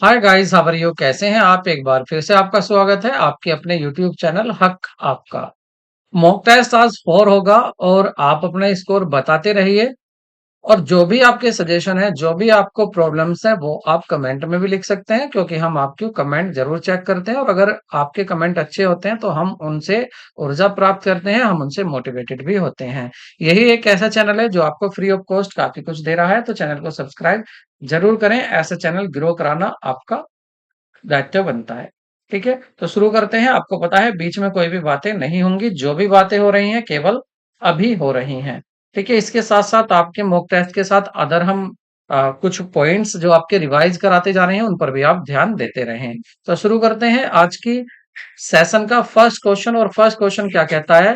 Hi guys, how are you? कैसे हैं आप? एक बार फिर से आपका स्वागत है आपके अपने यूट्यूब चैनल हक आपका। मॉक टेस्ट आज 4 होगा और आप अपना स्कोर बताते रहिए। और जो भी आपके सजेशन है, जो भी आपको प्रॉब्लम्स है, वो आप कमेंट में भी लिख सकते हैं, क्योंकि हम आपके कमेंट जरूर चेक करते हैं। और अगर आपके कमेंट अच्छे होते हैं तो हम उनसे ऊर्जा प्राप्त करते हैं, हम उनसे मोटिवेटेड भी होते हैं। यही एक ऐसा चैनल है जो आपको फ्री ऑफ कॉस्ट काफी कुछ दे रहा है, तो चैनल को सब्सक्राइब जरूर करें। ऐसा चैनल ग्रो कराना आपका दायित्व बनता है। ठीक है, तो शुरू करते हैं। आपको पता है बीच में कोई भी बातें नहीं होंगी, जो भी बातें हो रही हैं केवल अभी हो रही हैं। ठीक है, इसके साथ साथ आपके मॉक टेस्ट के साथ अदर हम कुछ पॉइंट्स जो आपके रिवाइज कराते जा रहे हैं, उन पर भी आप ध्यान देते रहें। तो शुरू करते हैं आज की सेशन का फर्स्ट क्वेश्चन। और फर्स्ट क्वेश्चन क्या कहता है?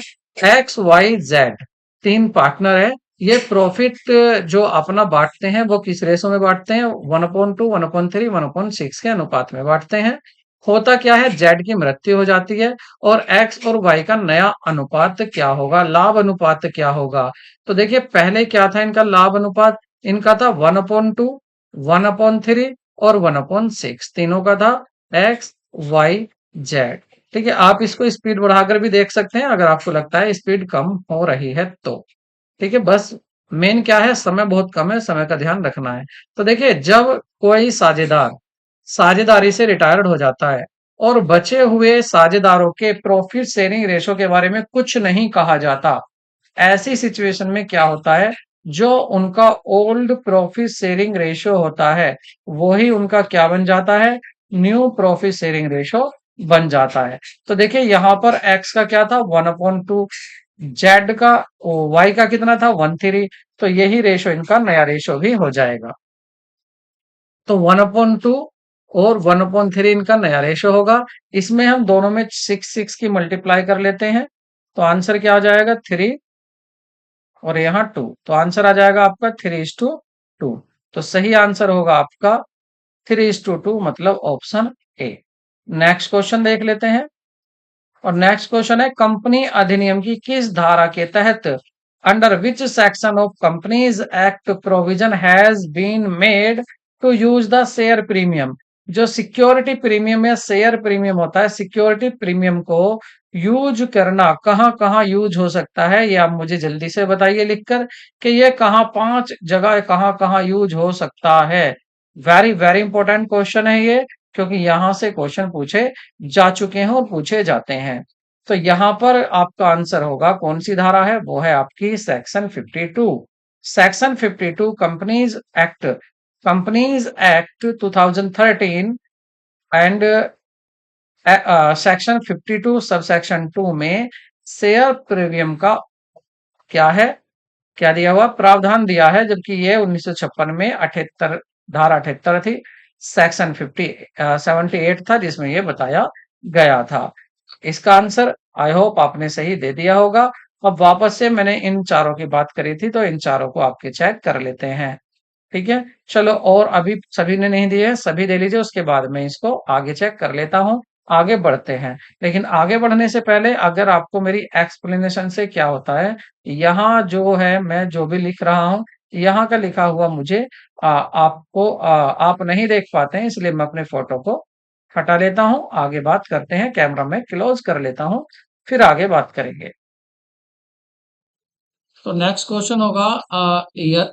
एक्स वाई जेड तीन पार्टनर है। ये प्रॉफिट जो अपना बांटते हैं वो किस रेशो में बांटते हैं? 1/2, 1/3, 1/6 के अनुपात में बांटते हैं। होता क्या है? जेड की मृत्यु हो जाती है और एक्स और वाई का नया अनुपात क्या होगा? लाभ अनुपात क्या होगा? तो देखिए, पहले क्या था इनका लाभ अनुपात? इनका था 1/2, 1/3 और 1/6, तीनों का था एक्स वाई जेड। ठीक है, आप इसको स्पीड बढ़ाकर भी देख सकते हैं अगर आपको लगता है स्पीड कम हो रही है तो। ठीक है, बस मेन क्या है, समय बहुत कम है, समय का ध्यान रखना है। तो देखिए, जब कोई साझेदार साझेदारी से रिटायर्ड हो जाता है और बचे हुए साझेदारों के प्रॉफिट शेयरिंग रेशो के बारे में कुछ नहीं कहा जाता, ऐसी सिचुएशन में क्या होता है? जो उनका ओल्ड प्रॉफिट शेयरिंग रेशो होता है, वही उनका क्या बन जाता है? न्यू प्रॉफिट शेयरिंग रेशो बन जाता है। तो देखिए, यहां पर एक्स का क्या था? 1/2, जेड का वाई का कितना था? 1/3। तो यही रेशो इनका नया रेशो भी हो जाएगा। तो 1/2 और 1/3 इनका नया रेशो होगा। इसमें हम दोनों में 6 की मल्टीप्लाई कर लेते हैं, तो आंसर क्या आ जाएगा? 3 और यहाँ 2। तो आंसर आ जाएगा आपका 3:2। तो सही आंसर होगा आपका 3:2, मतलब ऑप्शन ए। नेक्स्ट क्वेश्चन देख लेते हैं। और नेक्स्ट क्वेश्चन है, कंपनी अधिनियम की किस धारा के तहत, under which section of companies act provision has been made to use the share premium? जो सिक्योरिटी प्रीमियम या शेयर प्रीमियम होता है, सिक्योरिटी प्रीमियम को यूज करना कहां कहां यूज हो सकता है, ये आप मुझे जल्दी से बताइए लिखकर कि ये कहां, 5 जगह कहां कहां यूज हो सकता है। वेरी वेरी इंपॉर्टेंट क्वेश्चन है ये, क्योंकि यहां से क्वेश्चन पूछे जा चुके हैं और पूछे जाते हैं। तो यहां पर आपका आंसर होगा, कौन सी धारा है? वो है आपकी section 52। Section 52 companies act 2013 and section 52 sub section 2 में शेयर प्रीमियम का क्या है, क्या दिया हुआ? प्रावधान दिया है, जबकि ये 1956 में 78, धारा 78 थी। सेक्शन 78 था जिसमें ये बताया गया था। इसका आंसर आई होप आपने सही दे दिया होगा। अब वापस से मैंने इन चारों की बात करी थी, तो इन चारों को आपके चेक कर लेते हैं। ठीक है, चलो। और अभी सभी ने नहीं दिए, सभी दे लीजिए, उसके बाद मैं इसको आगे चेक कर लेता हूँ। आगे बढ़ते हैं, लेकिन आगे बढ़ने से पहले अगर आपको मेरी एक्सप्लेनेशन से क्या होता है, यहाँ जो है मैं जो भी लिख रहा हूँ, यहाँ का लिखा हुआ मुझे आप नहीं देख पाते हैं, इसलिए मैं अपने फोटो को हटा लेता हूँ। आगे बात करते हैं, कैमरा में क्लोज कर लेता हूँ, फिर आगे बात करेंगे। तो नेक्स्ट क्वेश्चन होगा,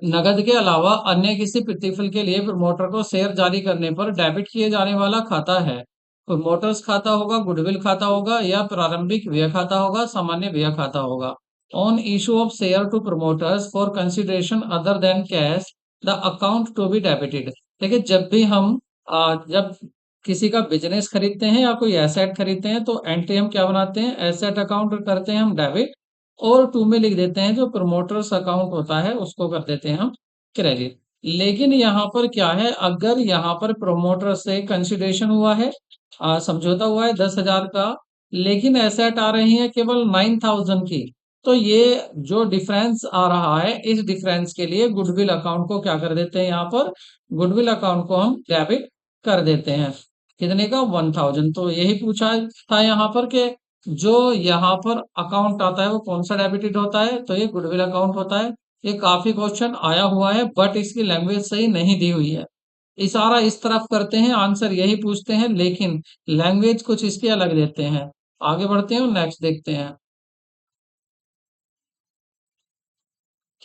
नगद के अलावा अन्य किसी प्रतिफल के लिए प्रमोटर को शेयर जारी करने पर डेबिट किए जाने वाला खाता है? प्रमोटर्स खाता होगा, गुडविल खाता होगा, या प्रारंभिक व्यय खाता होगा, सामान्य व्यय खाता होगा? On issue of share to promoters for consideration other than cash, the account to be debited. देखिए, जब भी हम जब किसी का बिजनेस खरीदते हैं या कोई एसेट खरीदते हैं, तो एंट्री हम क्या बनाते हैं? एसेट अकाउंट करते हैं हम डेबिट, और 2 में लिख देते हैं जो प्रमोटर्स अकाउंट होता है उसको कर देते हैं हम क्रेडिट। लेकिन यहाँ पर क्या है, अगर यहाँ पर प्रमोटर से कंसिडरेशन हुआ है, समझौता हुआ है 10,000 का, लेकिन एसेट आ रही है केवल 9,000 की, तो ये जो डिफरेंस आ रहा है, इस डिफरेंस के लिए गुडविल अकाउंट को क्या कर देते हैं? यहाँ पर गुडविल अकाउंट को हम डेबिट कर देते हैं। कितने का? 1,000। तो यही पूछा था यहाँ पर कि जो यहाँ पर अकाउंट आता है वो कौन सा डेबिटेड होता है? तो ये गुडविल अकाउंट होता है। ये काफी क्वेश्चन आया हुआ है, बट इसकी लैंग्वेज सही नहीं दी हुई है, इशारा इस तरफ करते हैं, आंसर यही पूछते हैं, लेकिन लैंग्वेज कुछ इसकी अलग देते हैं। आगे बढ़ते हैं और नेक्स्ट देखते हैं।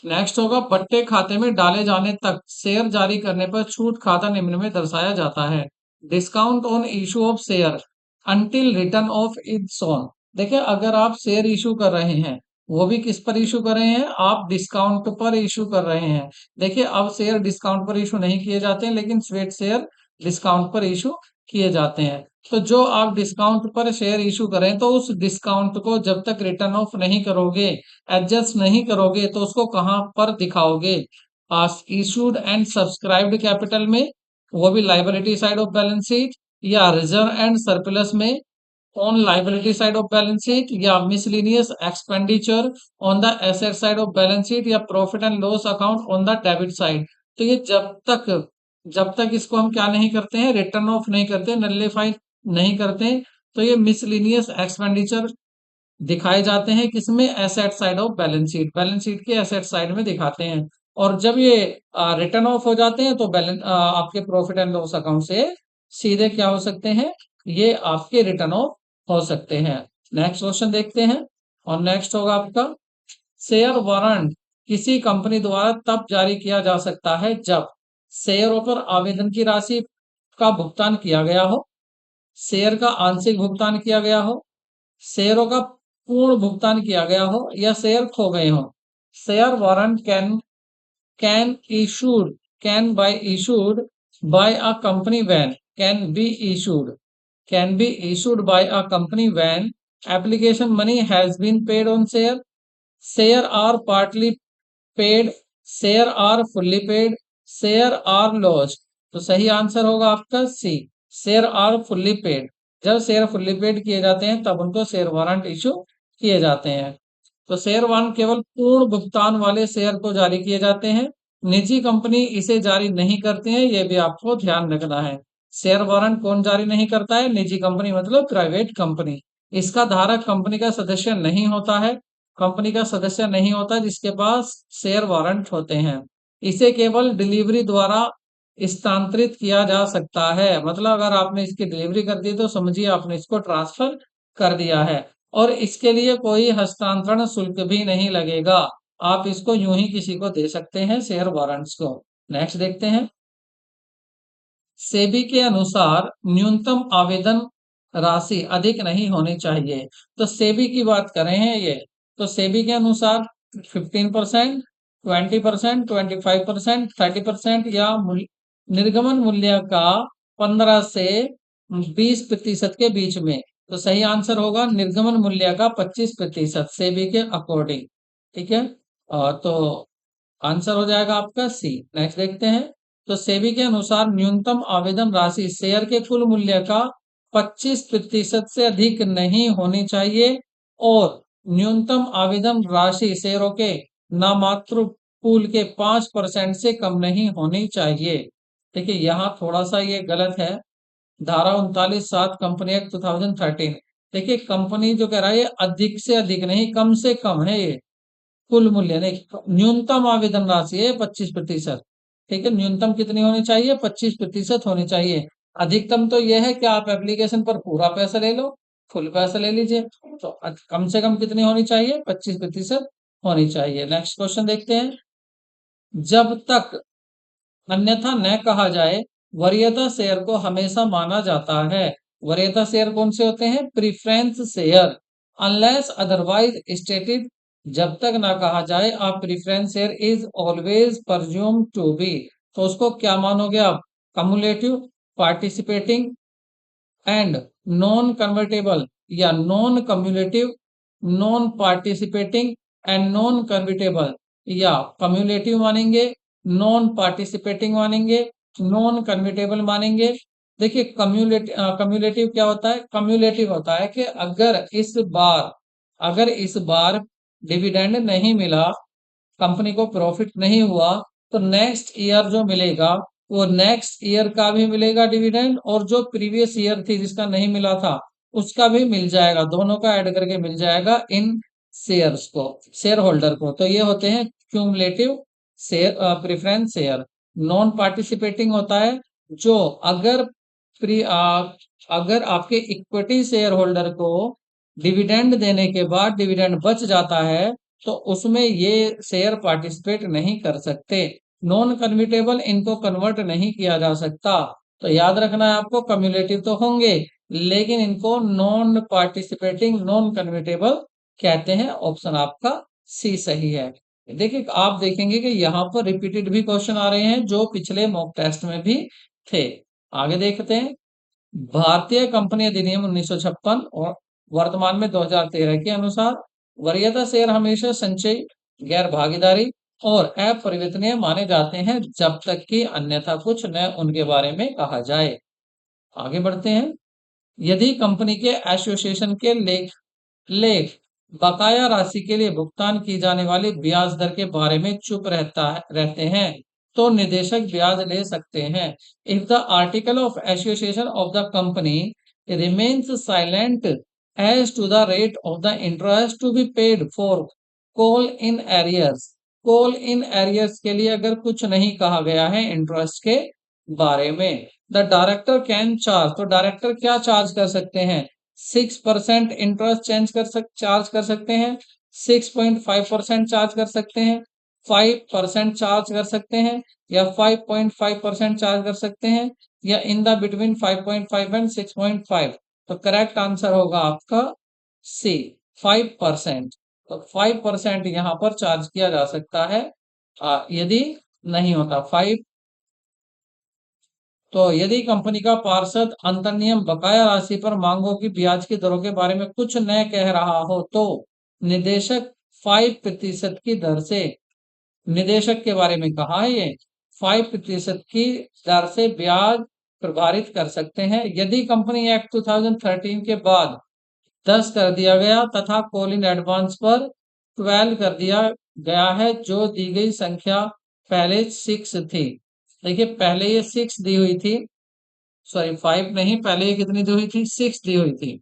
नेक्स्ट होगा, पट्टे खाते में डाले जाने तक शेयर जारी करने पर छूट खाता निम्न में दर्शाया जाता है। Discount on issue of share until return of its on. देखिए, अगर आप शेयर इशू कर रहे हैं, वो भी किस पर इशू कर रहे हैं, आप डिस्काउंट पर इशू कर रहे हैं। देखिए, अब शेयर डिस्काउंट पर इशू नहीं किए जाते हैं, लेकिन स्वेट शेयर डिस्काउंट पर इशू किए जाते हैं। तो जो आप डिस्काउंट पर शेयर इशू करें, तो उस डिस्काउंट को जब तक रिटर्न ऑफ नहीं करोगे, एडजस्ट नहीं करोगे, तो उसको कहाँ पर दिखाओगे, इशूड एंड सब्सक्राइब्ड कैपिटल में, वो भी liability side of balance sheet, या रिजर्व एंड सरप्लस में on liability side of balance sheet, या miscellaneous expenditure on the asset side of balance sheet, या profit and loss account on the debit side. तो ये जब तक इसको हम क्या नहीं करते हैं, रिटर्न ऑफ नहीं करते, नलिफाई नहीं करते, तो ये मिसलिनियस एक्सपेंडिचर दिखाए जाते हैं किसमें, asset side of balance sheet के एसेट साइड में दिखाते हैं। और जब ये रिटर्न ऑफ हो जाते हैं, तो आपके प्रॉफिट एंड लॉस अकाउंट से सीधे क्या हो सकते हैं, ये आपके रिटर्न ऑफ हो सकते हैं। नेक्स्ट क्वेश्चन देखते हैं, और नेक्स्ट होगा आपका, शेयर वारंट किसी कंपनी द्वारा तब जारी किया जा सकता है जब शेयरों पर आवेदन की राशि का भुगतान किया गया हो, शेयर का आंशिक भुगतान किया गया हो, शेयरों का पूर्ण भुगतान किया गया हो, या शेयर खो गए हो। Share warrant can issued by a company when can be issued by a company when application money has been paid on share are partly paid, share are fully paid, share are lost। तो सही answer होगा आपका सी, share are fully paid. जब share fully paid किए जाते हैं, तब उनको शेयर वारंट इशू किए जाते हैं। तो शेयर वारंट केवल पूर्ण भुगतान वाले शेयर को जारी किए जाते हैं, निजी कंपनी इसे जारी नहीं करते हैं, ये भी आपको ध्यान रखना है। शेयर वारंट कौन जारी नहीं करता है, निजी कंपनी मतलब प्राइवेट कंपनी। इसका धारक कंपनी का सदस्य नहीं होता है, कंपनी का सदस्य नहीं होता जिसके पास शेयर वारंट होते हैं। इसे केवल डिलीवरी द्वारा स्थानांतरित किया जा सकता है, मतलब अगर आपने इसकी डिलीवरी कर दी, तो समझिए आपने इसको ट्रांसफर कर दिया है, और इसके लिए कोई हस्तांतरण शुल्क भी नहीं लगेगा। आप इसको यूं ही किसी को दे सकते हैं, शेयर वारंट्स को। नेक्स्ट देखते हैं, सेबी के अनुसार न्यूनतम आवेदन राशि अधिक नहीं होनी चाहिए। तो सेबी की बात करें हैं ये, तो सेबी के अनुसार 15%, 20%, 25%, 30%, या निर्गमन मूल्य का 15 से 20% के बीच में। तो सही आंसर होगा निर्गमन मूल्य का 25% सेबी के अकॉर्डिंग। ठीक है, तो आंसर हो जाएगा आपका सी। नेक्स्ट देखते हैं, तो सेबी के अनुसार न्यूनतम आवेदन राशि शेयर के कुल मूल्य का 25% से अधिक नहीं होनी चाहिए, और न्यूनतम आवेदन राशि शेयरों के नामात्र पूल के 5% से कम नहीं होनी चाहिए। देखिए, यहाँ थोड़ा सा ये गलत है, धारा 39(7) कंपनी एक्ट 2013। देखिए, कंपनी जो कह रहा है, ये अधिक से अधिक नहीं, कम से कम है, ये कुल मूल्य नहीं, न्यूनतम आवेदन राशि है 25%। ठीक है, न्यूनतम कितनी होनी चाहिए, 25% होनी चाहिए। अधिकतम तो यह है कि आप एप्लीकेशन पर पूरा पैसा ले लो, फुल पैसा ले लीजिए। तो कम से कम कितनी होनी चाहिए, 25% होनी चाहिए। नेक्स्ट क्वेश्चन देखते हैं, जब तक अन्यथा न कहा जाए, वरीयता शेयर को हमेशा माना जाता है। वरीयता शेयर कौन से होते हैं, preference share, unless otherwise stated. जब तक ना कहा जाए, आप preference share is always presumed to be, तो उसको क्या मानोगे आप, cumulative, participating and non convertible, या non cumulative, non participating and non convertible, या कम्युलेटिव मानेंगे, नॉन पार्टिसिपेटिंग मानेंगे, नॉन कन्वर्टेबल मानेंगे। देखिए, कम्युलेटिव क्या होता है, कम्युलेटिव होता है कि अगर इस बार डिविडेंड नहीं मिला, कंपनी को प्रॉफिट नहीं हुआ, तो नेक्स्ट ईयर जो मिलेगा, वो नेक्स्ट ईयर का भी मिलेगा डिविडेंड, और जो प्रीवियस ईयर थी जिसका नहीं मिला था, उसका भी मिल जाएगा, दोनों का ऐड करके मिल जाएगा इन शेयर्स को, शेयर होल्डर को। तो ये होते हैं cumulative share, preference share. Non participating होता है जो अगर अगर आपके इक्विटी शेयर होल्डर को डिविडेंड देने के बाद डिविडेंड बच जाता है तो उसमें ये शेयर पार्टिसिपेट नहीं कर सकते। नॉन कन्वर्टेबल इनको कन्वर्ट नहीं किया जा सकता। तो याद रखना है आपको, कम्युलेटिव तो होंगे लेकिन इनको नॉन पार्टिसिपेटिंग नॉन कन्वर्टेबल कहते हैं। ऑप्शन आपका सी सही है। देखिए आप देखेंगे कि यहाँ पर रिपीटेड भी क्वेश्चन आ रहे हैं जो पिछले मॉक टेस्ट में भी थे। आगे देखते हैं। भारतीय कंपनी अधिनियम 1956 और वर्तमान में 2013 के अनुसार वरीयता शेयर हमेशा संचयी, गैर भागीदारी और अपरिवर्तनीय माने जाते हैं जब तक कि अन्यथा कुछ न उनके बारे में कहा जाए। आगे बढ़ते हैं। यदि कंपनी के एसोसिएशन के लेख लेख बकाया राशि के लिए भुगतान की जाने वाली ब्याज दर के बारे में चुप रहते हैं तो निदेशक ब्याज ले सकते हैं। If the article of association of the company remains silent as to the rate of the interest to be paid for call in arrears. Call in arrears के लिए अगर कुछ नहीं कहा गया है इंटरेस्ट के बारे में, द डायरेक्टर कैन चार्ज, तो डायरेक्टर क्या चार्ज कर सकते हैं? 6% इंटरेस्ट चार्ज कर सकते हैं, 6.5% चार्ज कर सकते हैं, 5% चार्ज कर सकते हैं या 5.5% चार्ज कर सकते हैं या इन द बिटवीन 5.5 एंड 6.5। तो करेक्ट आंसर होगा आपका सी, 5%। तो 5% यहाँ पर चार्ज किया जा सकता है यदि नहीं होता 5। तो यदि कंपनी का पार्षद अंतरनियम बकाया राशि पर मांगों की ब्याज की दरों के बारे में कुछ न कह रहा हो तो निदेशक 5% की दर से, निदेशक के बारे में कहा है ये, 5% की दर से ब्याज प्रभारित कर सकते हैं। यदि कंपनी एक्ट 2013 के बाद 10 कर दिया गया तथा कॉल इन एडवांस पर 12 कर दिया गया है, जो दी गई संख्या पहले 6 थी। देखिए पहले ये 6 दी हुई थी, सॉरी 5 नहीं, पहले ये कितनी दी हुई थी? 6 दी हुई थी।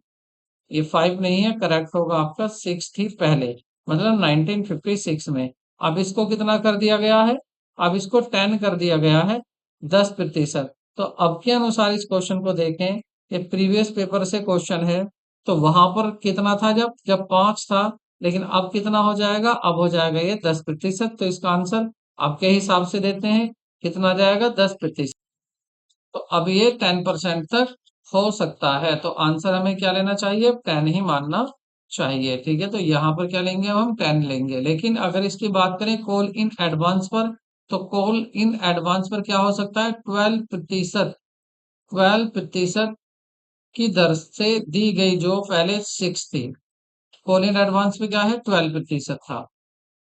ये 5 नहीं है, करेक्ट होगा आपका 6 थी पहले, मतलब 1956 में। अब इसको कितना कर दिया गया है? अब इसको 10 कर दिया गया है, 10%। तो अब के अनुसार इस क्वेश्चन को देखें, ये प्रीवियस पेपर से क्वेश्चन है, तो वहां पर कितना था जब जब 5 था, लेकिन अब कितना हो जाएगा? अब हो जाएगा ये 10%। तो इसका आंसर आपके हिसाब से देते हैं, कितना जाएगा? 10%। तो अब ये 10% तक हो सकता है, तो आंसर हमें क्या लेना चाहिए? 10 ही मानना चाहिए। ठीक है, तो यहाँ पर क्या लेंगे? अब हम 10 लेंगे। लेकिन अगर इसकी बात करें कॉल इन एडवांस पर, तो कॉल इन एडवांस पर क्या हो सकता है? 12%। 12% की दर से दी गई, जो पहले 6 थी। कॉल इन एडवांस पे क्या है? 12% था।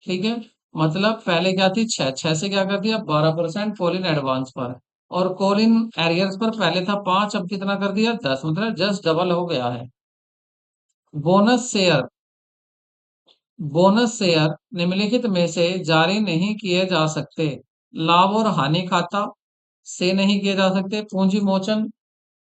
ठीक है, मतलब पहले क्या थी? 6, 6 से क्या कर दिया? 12% कॉल इन एडवांस पर। और कॉल इन एरियर्स पर पहले था 5, अब कितना कर दिया? 10, मतलब जस्ट डबल हो गया है। बोनस शेयर, बोनस शेयर निम्नलिखित में से जारी नहीं किए जा सकते। लाभ और हानि खाता से नहीं किए जा सकते, पूंजी मोचन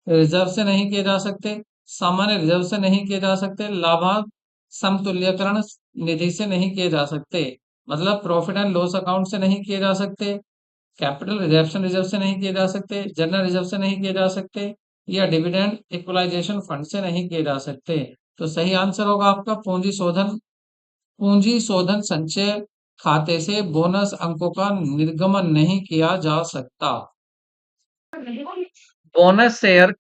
रिजर्व से नहीं किए जा सकते, सामान्य रिजर्व से नहीं किए जा सकते, लाभांश समतुल्यकरण निधि से नहीं किए जा सकते, मतलब प्रॉफिट एंड लॉस अकाउंट से नहीं किए जा सकते, कैपिटल रिजर्वेशन रिजर्व से नहीं किए जा सकते, जनरल रिजर्व से नहीं किए जा सकते, या डिविडेंड इक्वलाइजेशन फंड से नहीं किए जा सकते। तो सही आंसर होगा आपका पूंजी शोधन, पूंजी शोधन संचय खाते से बोनस अंकों का निर्गमन नहीं किया जा सकता। Bonus share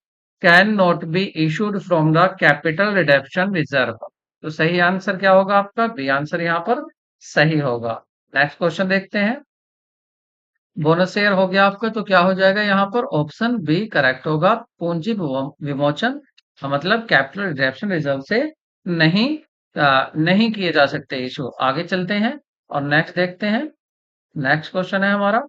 can not be issued from the capital reduction reserve. तो सही आंसर क्या होगा आपका? बी आंसर यहाँ पर सही होगा। नेक्स्ट क्वेश्चन देखते हैं। बोनस शेयर हो गया आपका, तो क्या हो जाएगा यहाँ पर? ऑप्शन बी करेक्ट होगा, पूंजी विमोचन, मतलब कैपिटल रिडक्शन रिजर्व से नहीं नहीं किए जा सकते इशू। आगे चलते हैं और नेक्स्ट देखते हैं। नेक्स्ट क्वेश्चन है हमारा,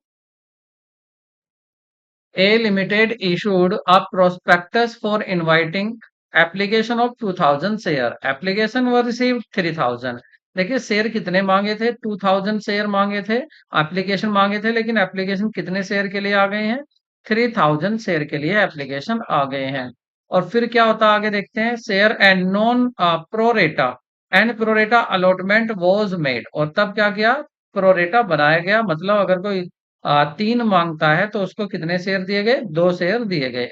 A Limited issued a prospectus for inviting application of 2000 share. Application were received 3000। देखिए शेयर कितने मांगे थे? 2000 शेयर मांगे थे, एप्लीकेशन मांगे थे, लेकिन एप्लीकेशन कितने शेयर के लिए आ गए हैं? 3000 शेयर के लिए एप्लीकेशन आ गए हैं। और फिर क्या होता है आगे देखते हैं। Share and non pro rata and pro rata allotment was made, और तब क्या किया? प्रोरेटा बनाया गया, मतलब अगर कोई 3 मांगता है तो उसको कितने शेयर दिए गए? 2 शेयर दिए गए।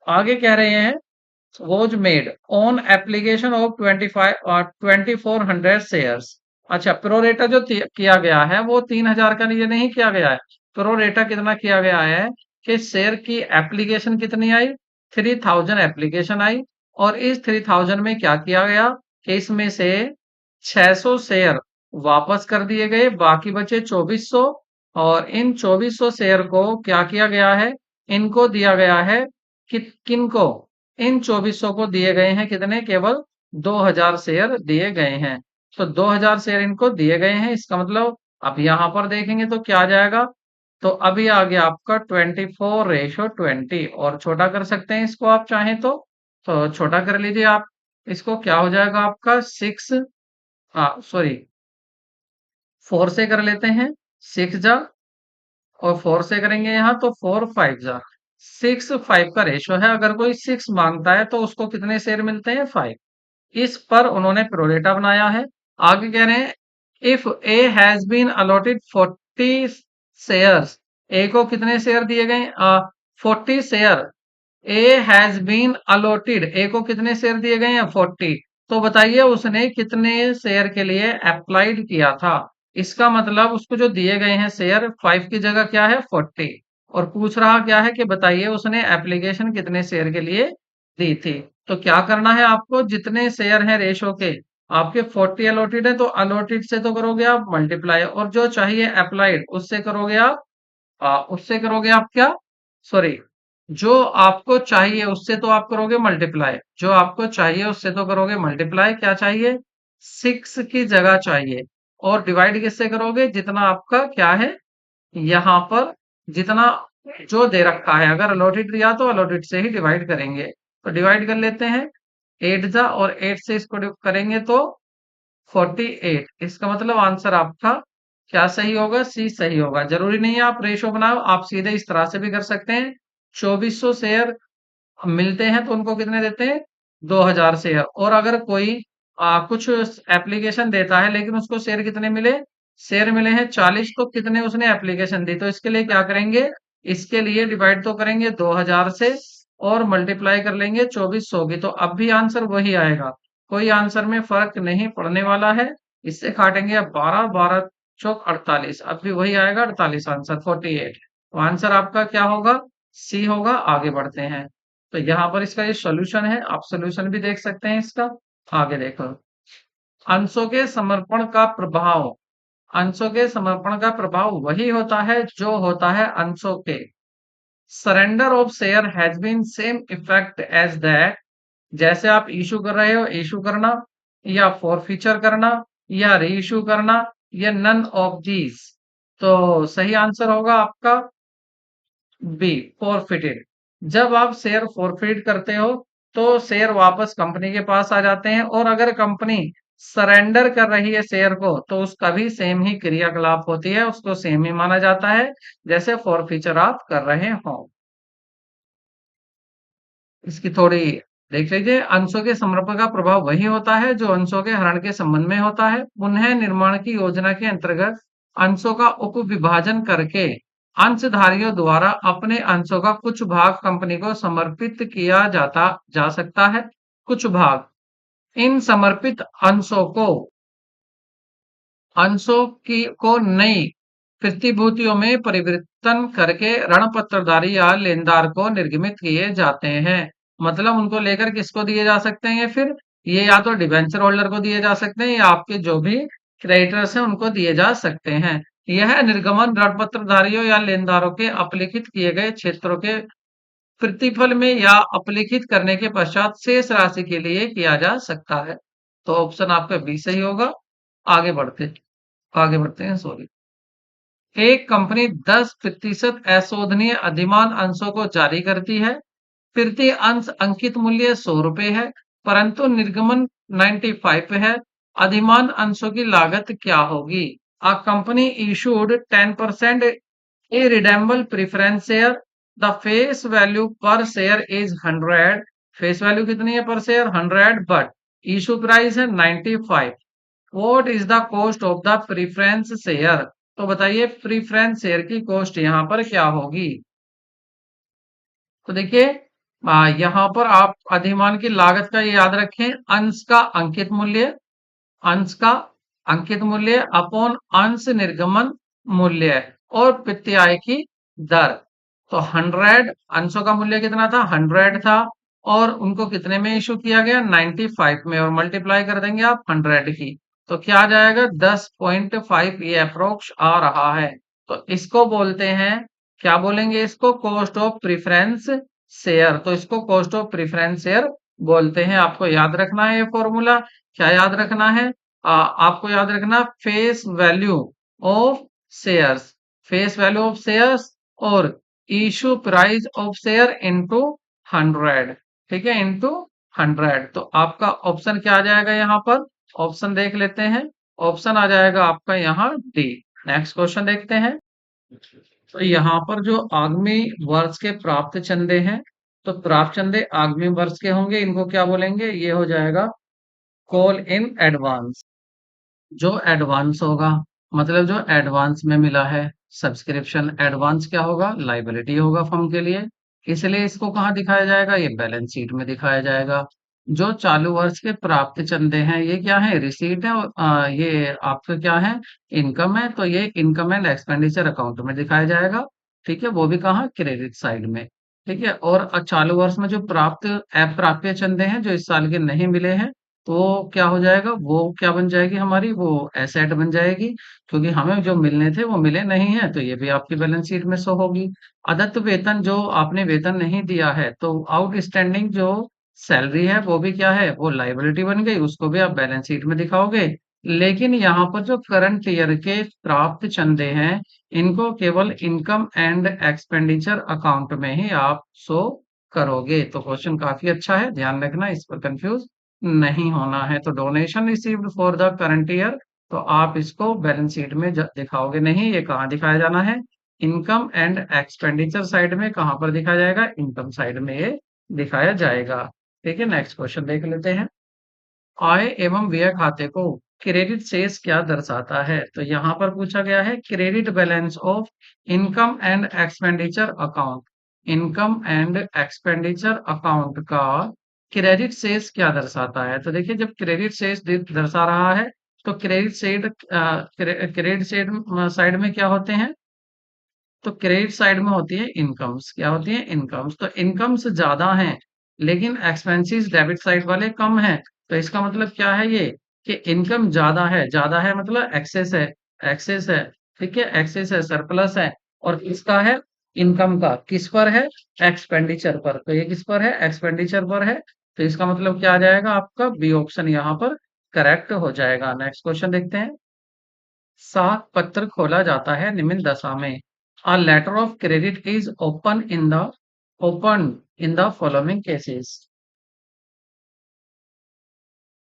आगे कह रहे हैं was made on application of 2400 shares. अच्छा, प्रोरेटा जो किया गया है वो 3000 का लिए नहीं किया गया है। प्रोरेटा कितना किया गया है कि शेयर की एप्लीकेशन कितनी आई? 3000 एप्लीकेशन आई, और इस 3000 में क्या किया गया कि इसमें से 600 शेयर वापस कर दिए गए, बाकी बचे 2400। और इन 2400 शेयर को क्या किया गया है? इनको दिया गया है कि किनको? इन 2400 को दिए गए हैं कितने? केवल 2000 शेयर दिए गए हैं। तो 2000 शेयर इनको दिए गए हैं। इसका मतलब अब यहां पर देखेंगे तो क्या आ जाएगा? तो अभी आ गया आपका 24:20, और छोटा कर सकते हैं इसको आप चाहें तो छोटा कर लीजिए आप। इसको क्या हो जाएगा आपका? 6, हाँ सॉरी, 4 से कर लेते हैं। 6 जा, और 4 से करेंगे यहाँ तो 4 5 जा, 6 5 का रेशो है। अगर कोई 6 मांगता है तो उसको कितने शेयर मिलते हैं? 5। इस पर उन्होंने प्रोरेटा बनाया है। आगे कह रहे हैं if A has been allotted 40 shares, A को कितने शेयर दिए गए? 40 share. A has been allotted, A को कितने शेयर दिए गए हैं? 40। तो बताइए उसने कितने शेयर के लिए अप्लाइड किया था? इसका मतलब उसको जो दिए गए हैं शेयर 5 की जगह क्या है? 40। और पूछ रहा क्या है कि बताइए उसने एप्लीकेशन कितने शेयर के लिए दी थी। तो क्या करना है आपको? जितने शेयर हैं रेशो के, आपके 40 अलॉटेड है तो अलॉटेड से तो करोगे आप मल्टीप्लाई, और जो चाहिए अप्लाइड उससे करोगे आप उससे करोगे आप क्या? सॉरी, जो आपको चाहिए उससे तो आप करोगे मल्टीप्लाई, जो आपको चाहिए उससे तो करोगे मल्टीप्लाई। क्या चाहिए? 6 की जगह चाहिए। और डिवाइड किससे करोगे? जितना आपका क्या है यहाँ पर, जितना जो दे रखा है। अगर अलॉटेड दिया तो अलॉटेड से ही डिवाइड करेंगे। तो डिवाइड कर लेते हैं। 8 जा, और 8 से इसको करेंगे तो 48। इसका मतलब आंसर आपका क्या सही होगा? सी सही होगा। जरूरी नहीं है आप रेशो बनाओ, आप सीधे इस तरह से भी कर सकते हैं। 2400 शेयर मिलते हैं तो उनको कितने देते हैं? 2000 शेयर। और अगर कोई कुछ एप्लीकेशन देता है लेकिन उसको शेयर कितने मिले? शेयर मिले हैं 40, तो कितने उसने एप्लीकेशन दी? तो इसके लिए क्या करेंगे? इसके लिए डिवाइड तो करेंगे 2000 से, और मल्टीप्लाई कर लेंगे 2400 की, तो अब भी आंसर वही आएगा। कोई आंसर में फर्क नहीं पड़ने वाला है। इससे काटेंगे अब 12, 12 चौक 48, अब भी वही आएगा 48 आंसर, 48। तो आंसर आपका क्या होगा? सी होगा। आगे बढ़ते हैं। तो यहाँ पर इसका ये सॉल्यूशन है, आप सॉल्यूशन भी देख सकते हैं इसका। आगे देखो, अंशों के समर्पण का प्रभाव। अंशों के समर्पण का प्रभाव वही होता है जो होता है अंशों के। Surrender of share has been same effect as that, जैसे आप इशू कर रहे हो, इशू करना, या फॉरफीचर करना, या री इशू करना, या नन ऑफ दीज। तो सही आंसर होगा आपका बी, फॉरफिटेड। जब आप शेयर फॉरफिट करते हो तो शेयर वापस कंपनी के पास आ जाते हैं, और अगर कंपनी सरेंडर कर रही है शेयर को तो उसका भी सेम ही क्रियाकलाप होती है, उसको सेम ही माना जाता है जैसे फॉरफीचर आप कर रहे हो। इसकी थोड़ी देख लीजिए। अंशों के समर्पण का प्रभाव वही होता है जो अंशों के हरण के संबंध में होता है। पुनः निर्माण की योजना के अंतर्गत अंशों का उपविभाजन करके अंशधारियों द्वारा अपने अंशों का कुछ भाग कंपनी को समर्पित किया जा सकता है। कुछ भाग, इन समर्पित अंशों की को नई प्रतिभूतियों में परिवर्तन करके ऋण पत्रधारी या लेनदार को निर्गमित किए जाते हैं। मतलब उनको लेकर किसको दिए जा सकते हैं? ये फिर ये या तो डिबेंचर होल्डर को दिए जा सकते हैं, या आपके जो भी क्रेडिटर्स हैं उनको दिए जा सकते हैं। यह निर्गमन ऋण पत्रधारियों या लेनदारों के अपलिखित किए गए क्षेत्रों के प्रतिफल में या अपलिखित करने के पश्चात शेष राशि के लिए किया जा सकता है। तो ऑप्शन आपका बी सही होगा। आगे बढ़ते आगे बढ़ते हैं, सॉरी। एक कंपनी 10% अशोधनीय अधिमान अंशों को जारी करती है। प्रति अंश अंकित मूल्य 100 रुपए है, परंतु निर्गमन 95 है। अधिमान अंशों की लागत क्या होगी? A company issued 10% irredeemable preference share. The face value per share is 100. Face value कितनी है पर शेयर? 100, बट इशू प्राइस है 95। What is the cost of the preference share? तो बताइए प्रीफरेंस शेयर की कॉस्ट यहाँ पर क्या होगी? तो देखिए यहाँ पर आप अधिमान की लागत का ये याद रखें, अंश का अंकित मूल्य, अंश का अंकित मूल्य अपॉन अंश निर्गमन मूल्य और प्रत्याय की दर। तो 100 अंशों का मूल्य कितना था? 100 था और उनको कितने में इशू किया गया? 95 में, और मल्टीप्लाई कर देंगे आप 100 की, तो क्या आ जाएगा? 10.5 ये अप्रोक्स आ रहा है। तो इसको बोलते हैं, क्या बोलेंगे इसको? Cost of preference share. तो इसको कॉस्ट ऑफ प्रिफरेंस शेयर बोलते हैं। आपको याद रखना है ये फॉर्मूला। क्या याद रखना है? आपको याद रखना face value of shares, face value of shares और issue price of share into 100। ठीक है, इनटू 100। तो आपका ऑप्शन क्या आ जाएगा यहाँ पर? ऑप्शन देख लेते हैं। ऑप्शन आ जाएगा आपका यहाँ डी। नेक्स्ट क्वेश्चन देखते हैं। तो यहाँ पर जो आगामी वर्ष के प्राप्त चंदे हैं, तो प्राप्त चंदे आगामी वर्ष के होंगे, इनको क्या बोलेंगे? ये हो जाएगा कॉल इन एडवांस। जो एडवांस होगा, मतलब जो एडवांस में मिला है, सब्सक्रिप्शन एडवांस क्या होगा? लाइबिलिटी होगा फर्म के लिए। इसलिए इसको कहाँ दिखाया जाएगा? ये बैलेंस शीट में दिखाया जाएगा। जो चालू वर्ष के प्राप्त चंदे हैं, ये क्या है? रिसीट है, और ये आपका क्या है? इनकम है। तो ये इनकम एंड एक्सपेंडिचर अकाउंट में दिखाया जाएगा। ठीक है, वो भी कहाँ? क्रेडिट साइड में। ठीक है, और चालू वर्ष में जो प्राप्त अप्राप्य चंदे हैं, जो इस साल के नहीं मिले हैं, तो क्या हो जाएगा? वो क्या बन जाएगी हमारी? वो एसेट बन जाएगी, क्योंकि हमें जो मिलने थे वो मिले नहीं है, तो ये भी आपकी बैलेंस शीट में शो होगी। अदत्त वेतन, जो आपने वेतन नहीं दिया है, तो आउटस्टैंडिंग जो सैलरी है वो भी क्या है? वो लाइबिलिटी बन गई, उसको भी आप बैलेंस शीट में दिखाओगे। लेकिन यहाँ पर जो करंट ईयर के प्राप्त चंदे हैं, इनको केवल इनकम एंड एक्सपेंडिचर अकाउंट में ही आप शो करोगे। तो क्वेश्चन काफी अच्छा है, ध्यान रखना, इस पर कंफ्यूज नहीं होना है। तो donation received for the current year, तो आप इसको बैलेंस शीट में दिखाओगे नहीं, ये कहाँ दिखाया जाना है? इनकम एंड एक्सपेंडिचर साइड में। कहाँ पर दिखाया जाएगा? इनकम साइड में ये दिखाया जाएगा। ठीक है, नेक्स्ट क्वेश्चन देख लेते हैं। आय एवं व्यय खाते को क्रेडिट शेष क्या दर्शाता है? तो यहाँ पर पूछा गया है credit balance of income and expenditure account. Income and expenditure account का क्रेडिट शेष क्या दर्शाता है? तो देखिए, जब क्रेडिट शेष दर्शा रहा है, तो क्रेडिट साइड, क्रेडिट साइड में क्या होते हैं? तो क्रेडिट साइड में होती है इनकम्स। क्या होती है? इनकम्स। तो इनकम्स ज्यादा हैं, लेकिन एक्सपेंसेस डेबिट साइड वाले कम हैं। तो इसका मतलब क्या है ये? कि इनकम ज्यादा है, ज्यादा है मतलब एक्सेस है, एक्सेस है। ठीक है, एक्सेस है, सरप्लस है। और किसका है? इनकम का। किस पर है? एक्सपेंडिचर पर। तो ये किस पर है? एक्सपेंडिचर पर है। तो इसका मतलब क्या आ जाएगा? आपका बी ऑप्शन यहाँ पर करेक्ट हो जाएगा। नेक्स्ट क्वेश्चन देखते हैं। सात पत्र खोला जाता है निम्न दशा में। A letter of credit is opened in the following cases.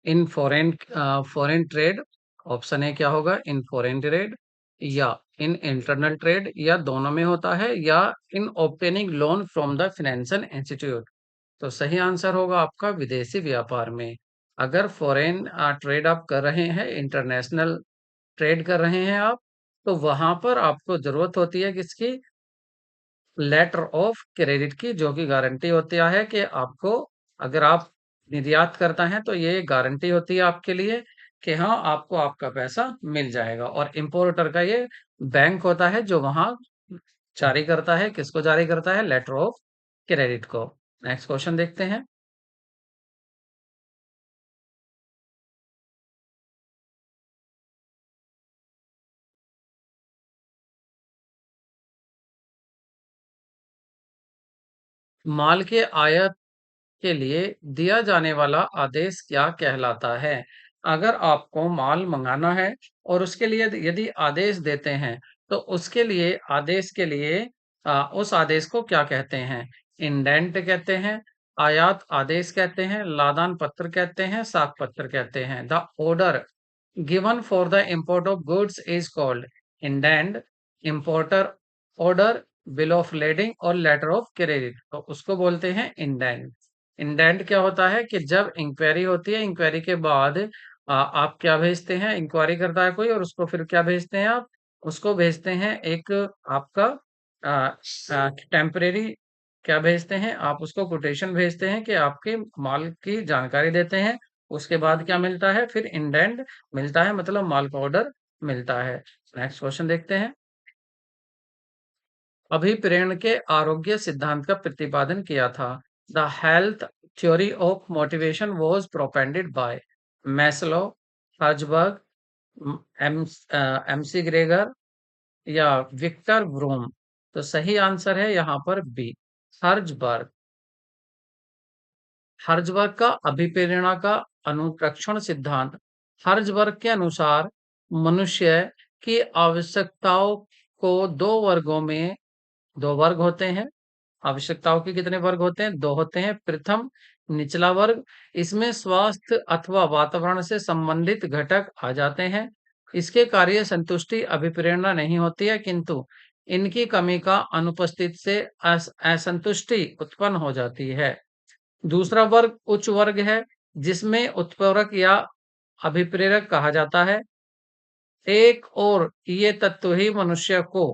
In foreign trade, option A क्या होगा? इन फॉरेन ट्रेड, या इन इंटरनल ट्रेड, या दोनों में होता है, या in obtaining loan from the financial institute. तो सही आंसर होगा आपका विदेशी व्यापार में। अगर फॉरेन ट्रेड आप कर रहे हैं, इंटरनेशनल ट्रेड कर रहे हैं आप, तो वहां पर आपको जरूरत होती है किसकी? लेटर ऑफ क्रेडिट की, जो कि गारंटी होती है कि आपको, अगर आप निर्यात करता है, तो ये गारंटी होती है आपके लिए कि हाँ, आपको आपका पैसा मिल जाएगा। और इंपोर्टर का ये बैंक होता है, जो वहां जारी करता है, किसको जारी करता है? लेटर ऑफ क्रेडिट को। नेक्स्ट क्वेश्चन देखते हैं। माल के आयात के लिए दिया जाने वाला आदेश क्या कहलाता है? अगर आपको माल मंगाना है और उसके लिए यदि आदेश देते हैं, तो उसके लिए आदेश के लिए उस आदेश को क्या कहते हैं? इंडेंट कहते हैं, आयात आदेश कहते हैं, लादान पत्र कहते हैं, साख पत्र कहते हैं। The order given for the import of goods is called indent, importer order, bill of lading और लेटर ऑफ क्रेडिट। तो उसको बोलते हैं इंडेंट। इंडेंट क्या होता है? कि जब इंक्वायरी होती है, इंक्वायरी के बाद आप क्या भेजते हैं? इंक्वायरी करता है कोई और उसको फिर क्या भेजते हैं आप? उसको भेजते हैं एक आपका टेम्परेरी, क्या भेजते हैं आप उसको, कोटेशन भेजते हैं कि आपके माल की जानकारी देते हैं। उसके बाद क्या मिलता है, फिर इंडेंट मिलता है, मतलब माल का ऑर्डर मिलता है। नेक्स्ट क्वेश्चन देखते हैं। अभिप्रेरण के आरोग्य सिद्धांत का प्रतिपादन किया था। The health theory of motivation was propounded by Maslow, Herzberg, McGregor या विक्टर ब्रूम। तो सही आंसर है यहाँ पर बी, हर्जबर्ग। हर्जबर्ग का अभिप्रेरणा का अनुप्रक्षण सिद्धांत। हर्जबर्ग के अनुसार मनुष्य की आवश्यकताओं को दो वर्गों में, दो वर्ग होते हैं। आवश्यकताओं के कितने वर्ग होते हैं, दो होते हैं। प्रथम निचला वर्ग, इसमें स्वास्थ्य अथवा वातावरण से संबंधित घटक आ जाते हैं। इसके कार्य संतुष्टि अभिप्रेरणा नहीं होती है, किंतु इनकी कमी का अनुपस्थित से असंतुष्टि उत्पन्न हो जाती है। दूसरा वर्ग उच्च वर्ग है, जिसमें उत्प्रेरक या अभिप्रेरक कहा जाता है। एक और ये तत्व ही मनुष्य को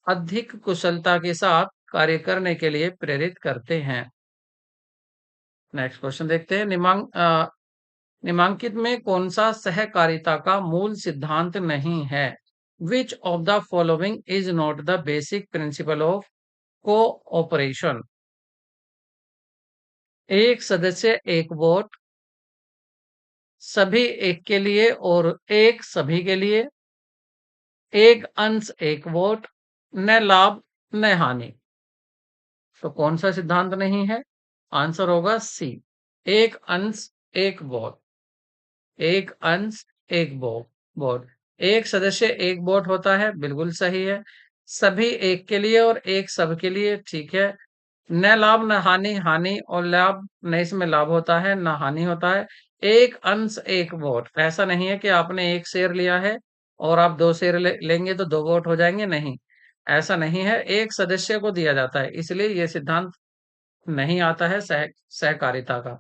अधिक कुशलता के साथ कार्य करने के लिए प्रेरित करते हैं। नेक्स्ट क्वेश्चन देखते हैं। निम्नांकित में कौन सा सहकारिता का मूल सिद्धांत नहीं है? Which of the following is not the basic principle of cooperation? एक सदस्य एक वोट, सभी एक के लिए और एक सभी के लिए, एक अंश एक वोट, न लाभ न हानि। तो कौन सा सिद्धांत नहीं है? आंसर होगा सी, एक अंश एक वोट। एक अंश एक वोट। एक सदस्य एक वोट होता है, बिल्कुल सही है। सभी एक के लिए और एक सब के लिए, ठीक है। न लाभ न हानि, हानि और लाभ, न इसमें लाभ होता है न हानि होता है। एक अंश एक वोट, ऐसा नहीं है कि आपने एक शेयर लिया है और आप दो शेयर लेंगे तो दो वोट हो जाएंगे, नहीं, ऐसा नहीं है। एक सदस्य को दिया जाता है, इसलिए यह सिद्धांत नहीं आता है सहकारिता का।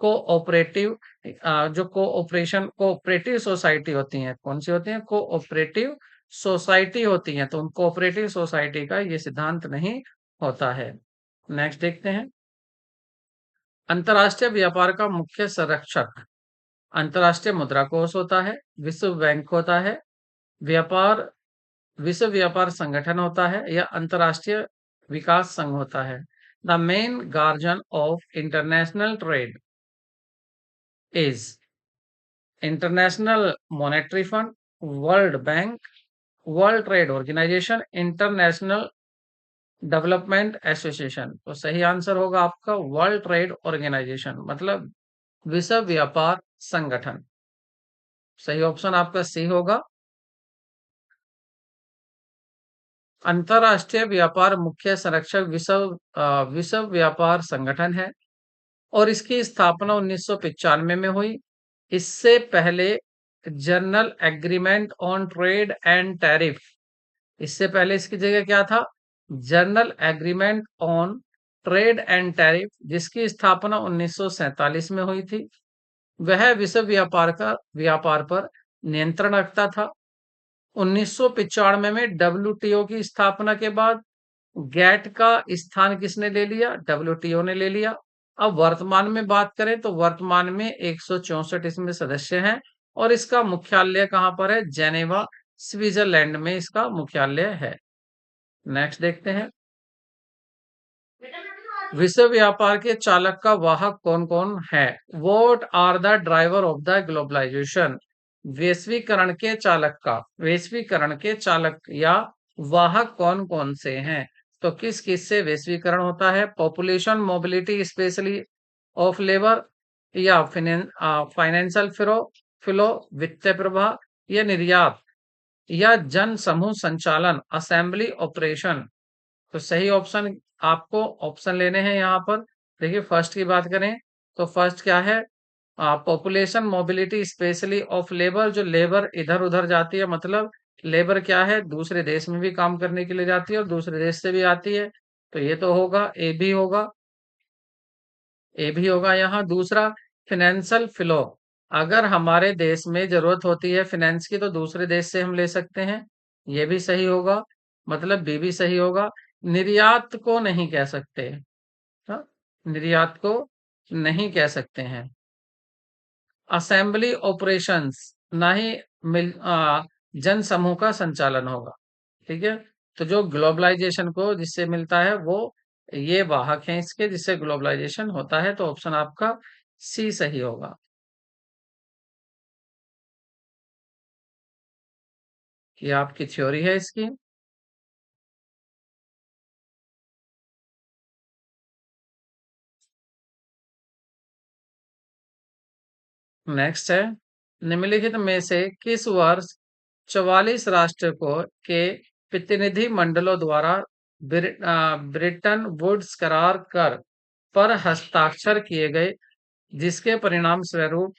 कोऑपरेटिव, जो कोऑपरेटिव सोसाइटी होती हैं, कौन सी होती हैं? कोऑपरेटिव सोसाइटी होती हैं, तो उन कोऑपरेटिव सोसाइटी का ये सिद्धांत नहीं होता है। नेक्स्ट देखते हैं। अंतरराष्ट्रीय व्यापार का मुख्य संरक्षक अंतरराष्ट्रीय मुद्रा कोष होता है, विश्व बैंक होता है, व्यापार विश्व व्यापार संगठन होता है, या अंतरराष्ट्रीय विकास संघ होता है। The main guardian of international trade is international monetary fund, world bank, world trade organisation, international development association. तो सही आंसर होगा आपका वर्ल्ड ट्रेड ऑर्गेनाइजेशन, मतलब विश्व व्यापार संगठन। सही ऑप्शन आपका सी होगा। अंतरराष्ट्रीय व्यापार मुख्य संरक्षक विश्व व्यापार संगठन है और इसकी स्थापना 1995 में हुई। इससे पहले general agreement on trade and tariff, इससे पहले इसकी जगह क्या था? General agreement on trade and tariff, जिसकी स्थापना 1947 में हुई थी। वह विश्व व्यापार पर नियंत्रण रखता था। 1995 में डब्ल्यूटीओ की स्थापना के बाद गैट का स्थान किसने ले लिया? डब्ल्यूटीओ ने ले लिया। अब वर्तमान में बात करें तो वर्तमान में 164 इसमें सदस्य हैं और इसका मुख्यालय कहां पर है? जेनेवा, स्विट्जरलैंड में इसका मुख्यालय है। नेक्स्ट देखते हैं। विश्व व्यापार के चालक का वाहक कौन कौन है? What are the driver of the globalisation? वैश्वीकरण के चालक या वाहक कौन कौन से हैं? तो किस किस से वैश्वीकरण होता है? Population mobility specially of labour, या फाइनेंशियल फ्लो, वित्तीय प्रवाह, या निर्यात, या जन समूह संचालन, असेंबली ऑपरेशन। तो सही ऑप्शन आपको ऑप्शन लेने हैं यहाँ पर। देखिए फर्स्ट की बात करें तो फर्स्ट क्या है? Population mobility specially of labour, जो लेबर इधर उधर जाती है, मतलब लेबर क्या है, दूसरे देश में भी काम करने के लिए जाती है और दूसरे देश से भी आती है, तो ये तो होगा, ए भी होगा, ए भी होगा यहाँ। दूसरा फिनेंशियल फ्लो, अगर हमारे देश में जरूरत होती है फाइनेंस की तो दूसरे देश से हम ले सकते हैं, ये भी सही होगा, मतलब बी भी सही होगा। निर्यात को नहीं कह सकते। हाँ, निर्यात को नहीं कह सकते हैं। असेंबली ऑपरेशंस, ना ही जन समूह का संचालन होगा। ठीक है। तो जो ग्लोबलाइजेशन को जिससे मिलता है वो ये वाहक हैं इसके, जिससे ग्लोबलाइजेशन होता है। तो ऑप्शन आपका सी सही होगा। ये आपकी थ्योरी है इसकी। नेक्स्ट है, निम्नलिखित में से किस वर्ष 44 राष्ट्र को के प्रतिनिधि मंडलों द्वारा ब्रिटन वुड्स करार कर पर हस्ताक्षर किए गए, जिसके परिणाम स्वरूप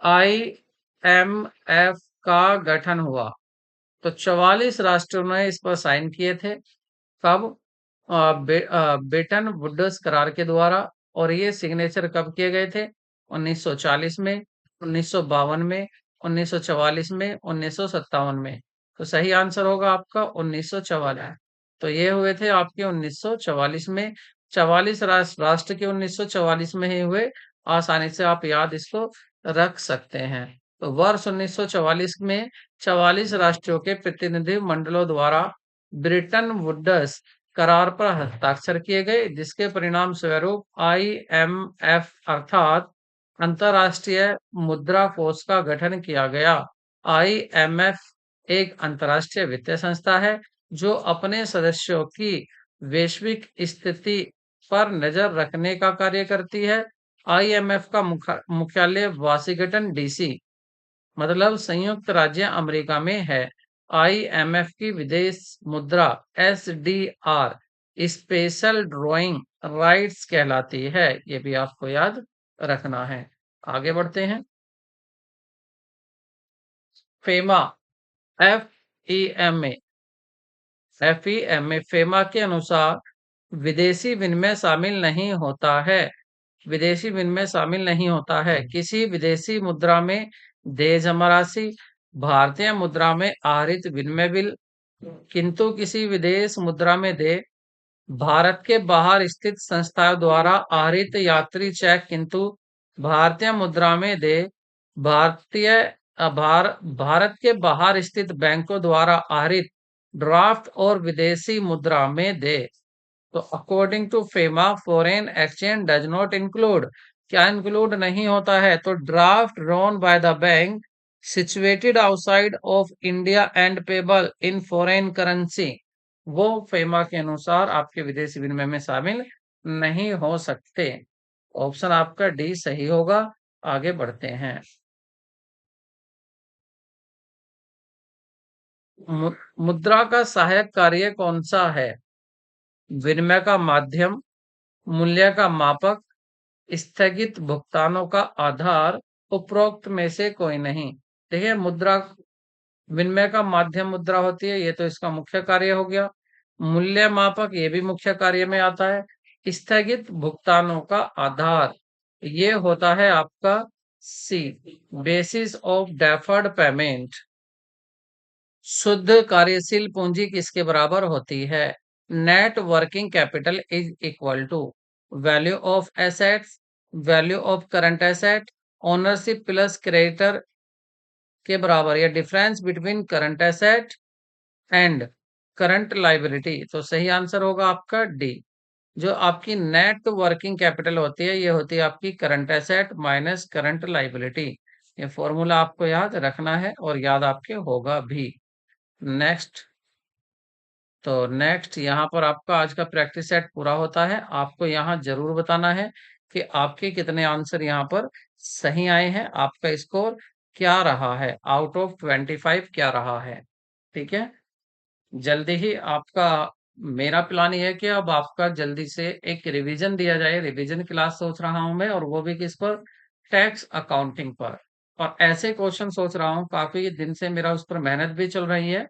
आईएमएफ का गठन हुआ? तो 44 राष्ट्रों ने इस पर साइन किए थे। कब? ब्रिटन वुड्स करार के द्वारा। और ये सिग्नेचर कब किए गए थे? 1940 में, 1952 में, 1944 में, 1957 में। तो सही आंसर होगा आपका 1944। तो ये हुए थे आपके 1944 में। 44 राष्ट्र के 1944 में ही हुए। आसानी से आप याद इसको रख सकते हैं। तो वर्ष 1944 में 44 राष्ट्रों के प्रतिनिधि मंडलों द्वारा ब्रिटन वुड्स करार पर हस्ताक्षर किए गए, जिसके परिणाम स्वरूप आईएमएफ अर्थात अंतर्राष्ट्रीय मुद्रा कोष का गठन किया गया। आईएमएफ एक अंतर्राष्ट्रीय वित्तीय संस्था है जो अपने सदस्यों की वैश्विक स्थिति पर नजर रखने का कार्य करती है। आईएमएफ का मुख्यालय वाशिंगटन डीसी, मतलब संयुक्त राज्य अमेरिका में है। आईएमएफ की विदेश मुद्रा एसडीआर स्पेशल ड्राइंग राइट्स कहलाती है। ये भी आपको याद रखना है। आगे बढ़ते हैं। FEMA, F E M A, FEMA FEMA के अनुसार विदेशी विनिमय शामिल नहीं होता है। विदेशी विनिमय शामिल नहीं होता है किसी विदेशी मुद्रा में देय जमा राशि, भारतीय मुद्रा में आहरित विनिमय बिल, किंतु किसी विदेश मुद्रा में देय, भारत के बाहर स्थित संस्थाओं द्वारा आहरित यात्री चेक, किंतु भारतीय मुद्रा में देय, भारतीय भारत के बाहर स्थित बैंकों द्वारा आहरित ड्राफ्ट और विदेशी मुद्रा में देय। तो according to FEMA foreign exchange does not include, क्या इंक्लूड नहीं होता है? तो draft drawn by the bank situated outside of India and payable in foreign currency, वो फेमा के अनुसार आपके विदेशी विनिमय में शामिल नहीं हो सकते। ऑप्शन आपका डी सही होगा। आगे बढ़ते हैं। मुद्रा का सहायक कार्य कौन सा है? विनिमय का माध्यम, मूल्य का मापक, स्थगित भुगतानों का आधार, उपरोक्त में से कोई नहीं। देखिए, मुद्रा विनिमय का माध्यम मुद्रा होती है, ये तो इसका मुख्य कार्य हो गया। मूल्य मापक, ये भी मुख्य कार्य में आता है। स्थगित भुगतानों का आधार, ये होता है आपका C, basis of deferred payment. शुद्ध कार्यशील पूंजी किसके बराबर होती है? Net working capital is equal to value of assets, value of current asset, ownership plus creditor के बराबर, या difference between current asset and current liability. तो सही आंसर होगा आपका डी। जो आपकी नेट वर्किंग कैपिटल होती है, ये होती है आपकी current asset minus current liability. ये फॉर्मूला आपको याद रखना है और याद आपके होगा भी। नेक्स्ट, तो नेक्स्ट यहाँ पर आपका आज का प्रैक्टिस सेट पूरा होता है। आपको यहाँ जरूर बताना है कि आपके कितने आंसर यहाँ पर सही आए हैं, आपका स्कोर क्या रहा है, आउट ऑफ 25 क्या रहा है। ठीक है। जल्दी ही आपका, मेरा प्लान ये है कि अब आपका जल्दी से एक रिवीजन दिया जाए। रिवीजन क्लास सोच रहा हूं मैं, और वो भी किस पर? टैक्स अकाउंटिंग पर। और ऐसे क्वेश्चन सोच रहा हूँ, काफी दिन से मेरा उस पर मेहनत भी चल रही है,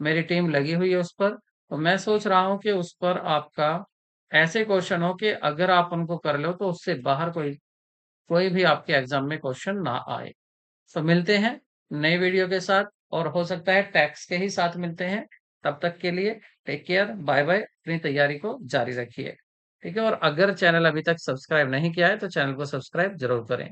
मेरी टीम लगी हुई है उस पर। तो मैं सोच रहा हूँ कि उस पर आपका ऐसे क्वेश्चन हो कि अगर आप उनको कर लो तो उससे बाहर कोई कोई भी आपके एग्जाम में क्वेश्चन ना आए। तो मिलते हैं नई वीडियो के साथ। और हो सकता है टैक्स के ही साथ मिलते हैं। तब तक के लिए टेक केयर, बाय बाय, अपनी तैयारी को जारी रखिए। ठीक है, और अगर चैनल अभी तक सब्सक्राइब नहीं किया है तो चैनल को सब्सक्राइब जरूर करें।